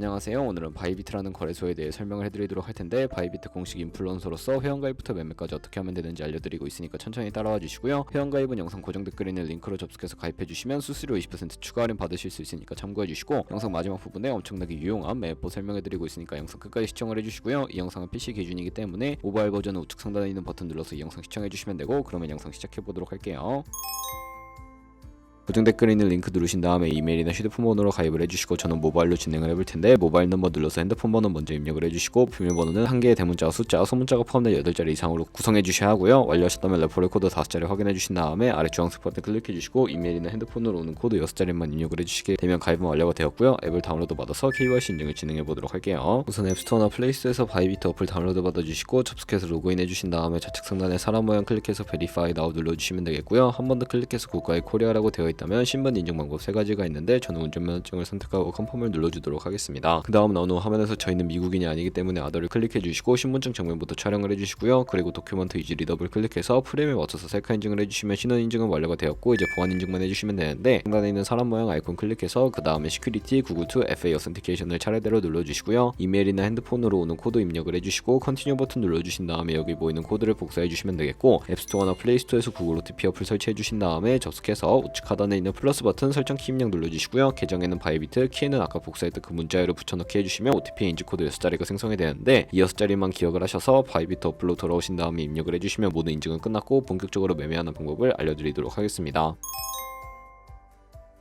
안녕하세요. 오늘은 바이비트라는 거래소에 대해 설명을 해드리도록 할 텐데, 바이비트 공식 인플루언서로서 회원가입부터 매매까지 어떻게 하면 되는지 알려드리고 있으니까 천천히 따라와 주시고요. 회원가입은 영상 고정 댓글에 있는 링크로 접속해서 가입해주시면 수수료 20% 추가 할인 받으실 수 있으니까 참고해주시고, 영상 마지막 부분에 엄청나게 유용한 매매법 설명해드리고 있으니까 영상 끝까지 시청을 해주시고요. 이 영상은 PC 기준이기 때문에 모바일 버전은 우측 상단에 있는 버튼 눌러서 이 영상 시청해주시면 되고, 그러면 영상 시작해보도록 할게요. 고정 댓글에 있는 링크 누르신 다음에 이메일이나 휴대폰 번호로 가입을 해주시고, 저는 모바일로 진행을 해볼 텐데 모바일 넘버 눌러서 핸드폰 번호 먼저 입력을 해주시고, 비밀번호는 한 개의 대문자와 숫자, 소문자가 포함된 8자리 이상으로 구성해 주셔야 하고요. 완료하셨다면 레퍼럴 코드 5자리 확인해 주신 다음에 아래 주황색 버튼 클릭해 주시고, 이메일이나 핸드폰으로 오는 코드 6자리만 입력을 해주시게 되면 가입은 완료가 되었고요. 앱을 다운로드 받아서 KYC 인증을 진행해 보도록 할게요. 우선 앱스토어나 플레이스토어에서 바이비트 어플 다운로드 받아주시고, 접속해서 로그인 해주신 다음에 좌측 상단에 사람 모양 클릭해서 Verify Now 눌러주시면 되겠고요. 한 번 더 클릭해서 국가의 코리아라고 되어 있다면 신분 인증 방법 3가지가 있는데, 저는 운전면허증을 선택하고 컨펌을 눌러주도록 하겠습니다. 그 다음 나오는 화면에서 저희는 미국인이 아니기 때문에 아더를 클릭해 주시고, 신분증 정면부터 촬영을 해주시고요. 그리고 도큐먼트 이지 리더블 클릭해서 프레임에 맞춰서 셀카 인증을 해주시면 신원 인증은 완료가 되었고, 이제 보안 인증만 해주시면 되는데, 상단에 있는 사람 모양 아이콘 클릭해서 그 다음에 시큐리티 구글2 FA 어센티케이션을 차례대로 눌러주시고요. 이메일이나 핸드폰으로 오는 코드 입력을 해주시고, 컨티뉴 버튼 눌러주신 다음에 여기 보이는 코드를 복사해 주시면 되겠고, 앱스토어나 플레이스토어에서 구글 OTP 어플 설치해 주신 다음에 접속해서 우측 하단에 있는 플러스 버튼 설정 키 입력 눌러주시고요. 계정에는 바이비트, 키에는 아까 복사했던 그 문자열을 붙여넣기 해주시면 OTP 인증 코드 6자리가 생성이 되는데, 이 6자리만 기억을 하셔서 바이비트 어플로 돌아오신 다음에 입력을 해주시면 모든 인증은 끝났고 본격적으로 매매하는 방법을 알려드리도록 하겠습니다.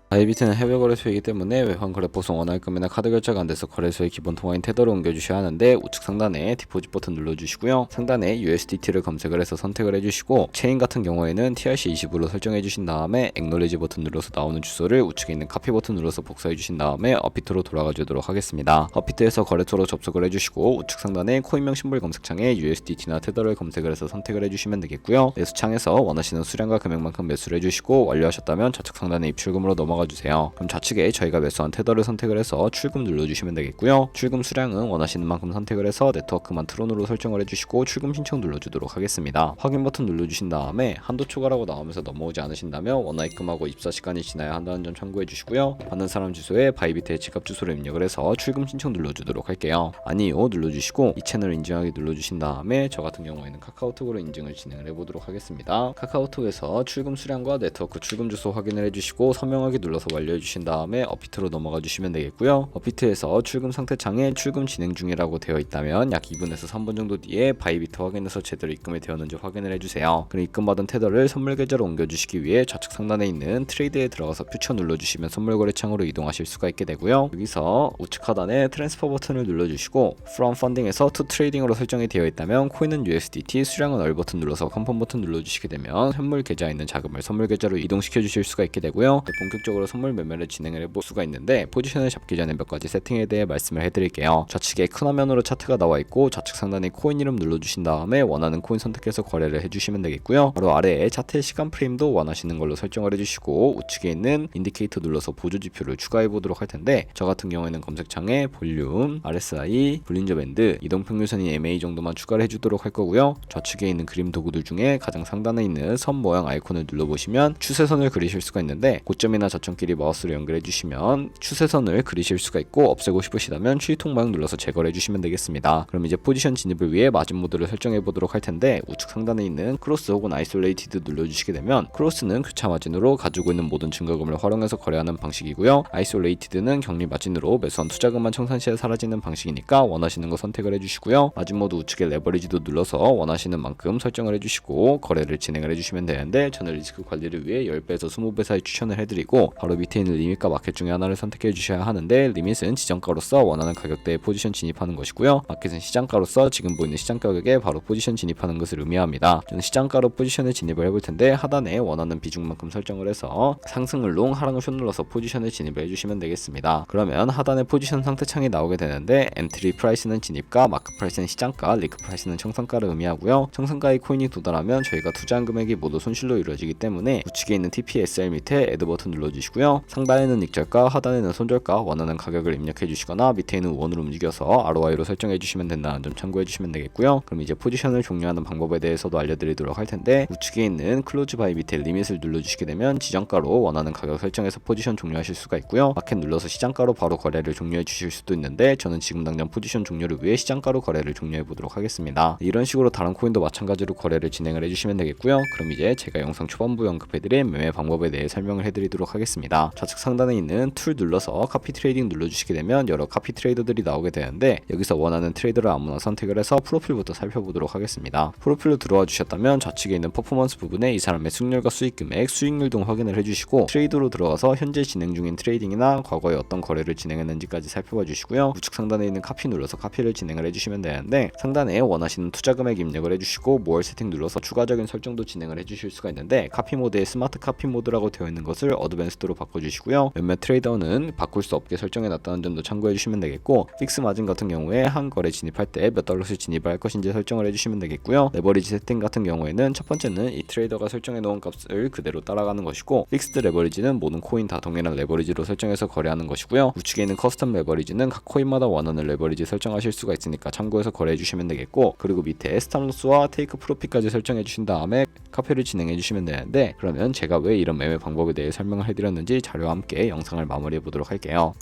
바이비트는 해외 거래소이기 때문에 외환 거래 보송 원화의 금이나 카드 결제가 안 돼서 거래소의 기본 통화인 테더를 옮겨주셔야 하는데, 우측 상단에 디포짓 버튼 눌러주시고요. 상단에 USDT를 검색을 해서 선택을 해주시고, 체인 같은 경우에는 TRC20으로 설정해 주신 다음에 액놀리지 버튼 눌러서 나오는 주소를 우측에 있는 카피 버튼 눌러서 복사해 주신 다음에 업비트로 돌아가 주도록 하겠습니다. 업비트에서 거래소로 접속을 해주시고, 우측 상단에 코인명 심볼 검색창에 USDT나 테더를 검색을 해서 선택을 해주시면 되겠고요. 매수창에서 원하시는 수량과 금액만큼 매수를 해주시고, 완료하셨다면 좌측 상단에 입출금으로 넘어가 주세요. 그럼 좌측에 저희가 매수한 테더를 선택을 해서 출금 눌러주시면 되겠고요. 출금 수량은 원하시는 만큼 선택을 해서 네트워크만 트론으로 설정을 해주시고, 출금 신청 눌러주도록 하겠습니다. 확인 버튼 눌러주신 다음에 한도 초과라고 나오면서 넘어오지 않으신다면 원화 입금하고 24시간이 지나야 한다는 점 참고해 주시고요. 받는 사람 주소에 바이비트의 지갑 주소를 입력을 해서 출금 신청 눌러주도록 할게요. 아니요 눌러주시고, 이 채널 인증하기 눌러주신 다음에 저 같은 경우에는 카카오톡으로 인증을 진행을 해보도록 하겠습니다. 카카오톡에서 출금 수량과 네트워크 출금 주소 확인을 해주시고, 서명하기 눌러서 완료해 주신 다음에 업비트로 넘어가 주시면 되겠고요. 업비트에서 출금 상태 창에 출금 진행 중이라고 되어 있다면 약 2분에서 3분 정도 뒤에 바이비트 확인해서 제대로 입금이 되었는지 확인을 해주세요. 그리고 입금받은 테더를 선물 계좌로 옮겨주시기 위해 좌측 상단에 있는 트레이드에 들어가서 퓨처 눌러주시면 선물 거래 창으로 이동하실 수가 있게 되고요. 여기서 우측 하단에 트랜스퍼 버튼을 눌러주시고, From Funding에서 To Trading으로 설정이 되어 있다면 코인은 USDT, 수량은 얼 버튼 눌러서 컨펌 버튼 눌러주시게 되면 현물 계좌에 있는 자금을 선물 계좌로 이동시켜 주실 수가 있게 되고요. 본격적으로 선물 매매를 진행을 해볼 수가 있는데, 포지션을 잡기 전에 몇 가지 세팅에 대해 말씀을 해드릴게요. 좌측에 큰 화면으로 차트가 나와 있고, 좌측 상단에 코인 이름 눌러주신 다음에 원하는 코인 선택해서 거래를 해주시면 되겠고요. 바로 아래에 차트의 시간 프레임도 원하시는 걸로 설정을 해주시고, 우측에 있는 인디케이터 눌러서 보조 지표를 추가해 보도록 할 텐데, 저 같은 경우에는 검색창에 볼륨, RSI, 볼린저 밴드, 이동평균선인 MA 정도만 추가를 해주도록 할 거고요. 좌측에 있는 그림 도구들 중에 가장 상단에 있는 선 모양 아이콘을 눌러보시면 추세선을 그리실 수가 있는데, 고점이나 저점끼리 마우스로 연결해 주시면 추세선을 그리실 수가 있고, 없애고 싶으시다면 추이통 모양 눌러서 제거를 해주시면 되겠습니다. 그럼 이제 포지션 진입을 위해 마진 모드를 설정해 보도록 할 텐데, 우측 상단에 있는 크로스 혹은 아이솔레이티드 눌러주시게 되면, 크로스는 교차 마진으로 가지고 있는 모든 증거금을 활용해서 거래하는 방식이고요. 아이솔레이티드는 격리 마진으로 매수한 투자금만 청산시에 사라지는 방식이니까 원하시는 거 선택을 해주시고요. 마진 모드 우측에 레버리지도 눌러서 원하시는 만큼 설정을 해주시고 거래를 진행을 해주시면 되는데, 저는 리스크 관리를 위해 10배에서 20배 사이 추천을 해드리고, 바로 밑에 있는 리밋과 마켓 중에 하나를 선택해 주셔야 하는데, 리밋은 지정가로서 원하는 가격대에 포지션 진입하는 것이고요. 마켓은 시장가로서 지금 보이는 시장 가격에 바로 포지션 진입하는 것을 의미합니다. 저는 시장가로 포지션을 진입을 해볼 텐데, 하단에 원하는 비중만큼 설정을 해서 상승을 롱, 하락을 숏 눌러서 포지션을 진입을 해주시면 되겠습니다. 그러면 하단에 포지션 상태 창이 나오게 되는데, 엔트리 프라이스는 진입가, 마크 프라이스는 시장가, 리크 프라이스는 청산가를 의미하고요. 청산가의 코인이 도달하면 저희가 투자한 금액이 모두 손실로 이루어지기 때문에 우측에 있는 TPSR 밑에 애드 버튼 눌러주시고, 주시고요. 상단에는 익절가, 하단에는 손절가, 원하는 가격을 입력해 주시거나 밑에 있는 원으로 움직여서 ROI로 설정해 주시면 된다는 점 참고해 주시면 되겠고요. 그럼 이제 포지션을 종료하는 방법에 대해서도 알려드리도록 할 텐데, 우측에 있는 클로즈 바이 밑에 리밋을 눌러주시게 되면 지정가로 원하는 가격 설정해서 포지션 종료하실 수가 있고요. 마켓 눌러서 시장가로 바로 거래를 종료해 주실 수도 있는데, 저는 지금 당장 포지션 종료를 위해 시장가로 거래를 종료해 보도록 하겠습니다. 이런 식으로 다른 코인도 마찬가지로 거래를 진행을 해주시면 되겠고요. 그럼 이제 제가 영상 초반부에 언급해드린 매매 방법에 대해 설명을 해드리도록 하겠습니다. 좌측 상단에 있는 툴 눌러서 카피 트레이딩 눌러주시게 되면 여러 카피 트레이더들이 나오게 되는데, 여기서 원하는 트레이더를 아무나 선택을 해서 프로필부터 살펴보도록 하겠습니다. 프로필로 들어와 주셨다면 좌측에 있는 퍼포먼스 부분에 이 사람의 수익률과 수익 금액, 수익률 등 확인을 해주시고, 트레이드로 들어가서 현재 진행 중인 트레이딩이나 과거에 어떤 거래를 진행했는지까지 살펴봐 주시고요. 우측 상단에 있는 카피 눌러서 카피를 진행을 해주시면 되는데, 상단에 원하시는 투자 금액 입력을 해주시고 모얼 세팅 눌러서 추가적인 설정도 진행을 해주실 수가 있는데, 카피 모드에 스마트 카피 모드라고 되어 있는 것을 어드밴스드로 바꿔주시고요. 몇몇 트레이더는 바꿀 수 없게 설정해 놨다는 점도 참고해 주시면 되겠고, 픽스 마진 같은 경우에 한 거래 진입할 때 몇 달러씩 진입을 할 것인지 설정을 해주시면 되겠고요. 레버리지 세팅 같은 경우에는 첫 번째는 이 트레이더가 설정해 놓은 값을 그대로 따라가는 것이고, 픽스드 레버리지는 모든 코인 다 동일한 레버리지로 설정해서 거래하는 것이고요. 우측에 있는 커스텀 레버리지는 각 코인마다 원하는 레버리지 설정하실 수가 있으니까 참고해서 거래해 주시면 되겠고, 그리고 밑에 스탑로스와 테이크 프로핏까지 설정해 주신 다음에 카피를 진행해 주시면 되는데, 그러면 제가 왜 이런 매매 방법에 대해 설명을 해드렸는지 자료와 함께 영상을 마무리해 보도록 할게요.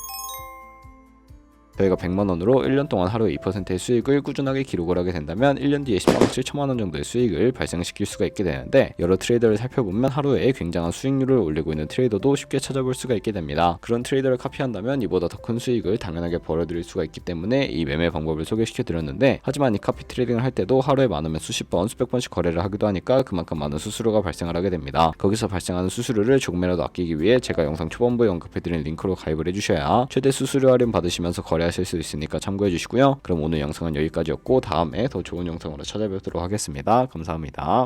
저희가 100만원으로 1년 동안 하루에 2%의 수익을 꾸준하게 기록을 하게 된다면 1년 뒤에 10억 7천만원 정도의 수익을 발생시킬 수가 있게 되는데, 여러 트레이더를 살펴보면 하루에 굉장한 수익률을 올리고 있는 트레이더도 쉽게 찾아볼 수가 있게 됩니다. 그런 트레이더를 카피한다면 이보다 더 큰 수익을 당연하게 벌어들일 수가 있기 때문에 이 매매 방법을 소개시켜 드렸는데, 하지만 이 카피 트레이딩을 할 때도 하루에 많으면 수십 번, 수백 번씩 거래를 하기도 하니까 그만큼 많은 수수료가 발생을 하게 됩니다. 거기서 발생하는 수수료를 조금이라도 아끼기 위해 제가 영상 초반부에 언급해드린 링크로 가입을 해주셔야 최대 수수료 할인 받으시면서 거래하실 수 있으니까 참고해 주시고요. 그럼 오늘 영상은 여기까지였고, 다음에 더 좋은 영상으로 찾아뵙도록 하겠습니다. 감사합니다.